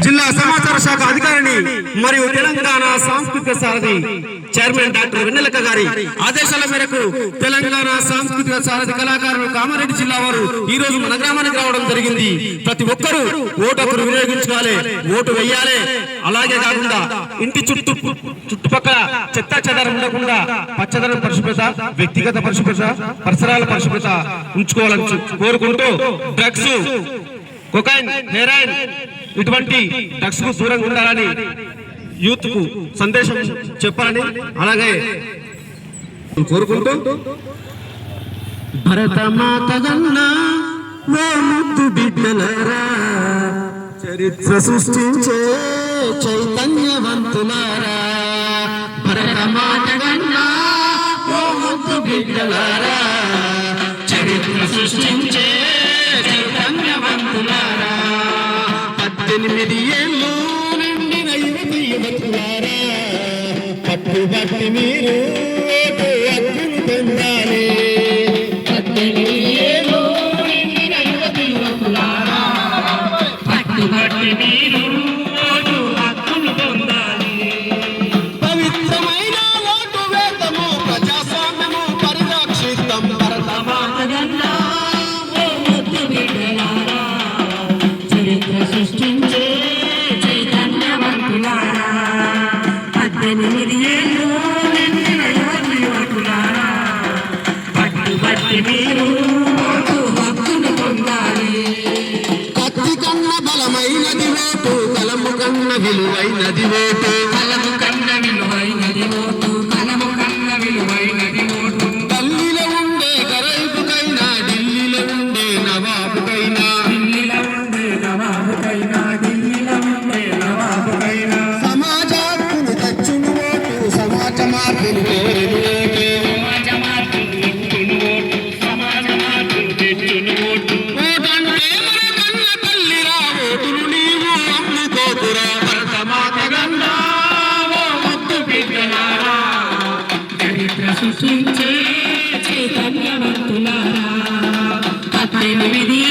జిల్లా సమాచార శాఖ అధికారిని మరియు తెలంగాణ సాంస్కృతిక సారథి చైర్మన్ డాక్టర్ వెన్నెలక్క గారి ఆదేశాల మేరకు తెలంగాణ సాంస్కృతిక సారథి కళాకారులు కామారెడ్డి జిల్లా వారు ఈ రోజు మన గ్రామానికి రావడం జరిగింది. ప్రతి ఒక్కరూ ఓటుకు వినియోగించుకోవాలి, ఓటు వేయాలి. అలాగే కాకుండా ఇంటి చుట్టుపక్కల చెత్త చెదారం ఉండకుండా పచ్చదనం పరిశుభ్రత, వ్యక్తిగత పరిశుభ్రత, పరిసరాల పరిశుభ్రత ఉంచుకోవాలని కోరుకుంటూ డ్రగ్స్, కొకైన్, హెరాయిన్ ఇటువంటి డ్రగ్స్ కు దూరంగా ఉండాలని యూత్ కు సందేశం చెప్పాలని అలాగే కోరుకుంటూ భరతమాత గన్నా ఓ ముద్దు బిడ్డలారా, చరిత్ర సృష్టించే చైతన్యవంతులారా, భరతమాత గన్నా ఓ ముద్దు బిడ్డలారా, చరిత్ర సృష్టించే చైతన్యవంతులారా, 18 ఏళ్ళు నిండిన యువతులారా, పట్టుబట్టి మీరు హక్కులు పొందాలి. 18 ఏళ్ళు నిండిన యువతులారా, పట్టుబట్టి మీరు హక్కులు పొందాలి. పవిత్రమైన ఓటు వేతము ప్రజాస్వామ్యము పరిరక్షితం. భరతమాత గన్నా సృష్టించే చైతన్యవంతులారా, 18 ఏళ్ళు నిండిన యువతులారా, పట్టుబట్టి మీరు హక్కును పొందాలి. కత్తి కన్న బలమైనది ఓటు, కలము కన్న విలువైనది ఓటు, కలము కన్న విలువైనది ఓటు, కలము కన్న విలువైనది ఓటు. ఢిల్లీలో ఉండే గరైబుకైనా, ఢిల్లీలో ఉండే నవాబుకైనా, సమాజాన్ని తెచ్చును ఓటు, సమాజ మార్పును కోరును ఓటు, సమాజ మార్పును ఓటు, సమాజ మార్పును తెచ్చును ఓటు. ఓటంటే మన కన్న తల్లిరా, ఓటును నీవు అమ్ముకోకురా. భరతమాత గన్నా ఓ ముద్దు బిడ్డలారా, చరిత్ర సృష్టించే చైతన్యవంతులారా, 18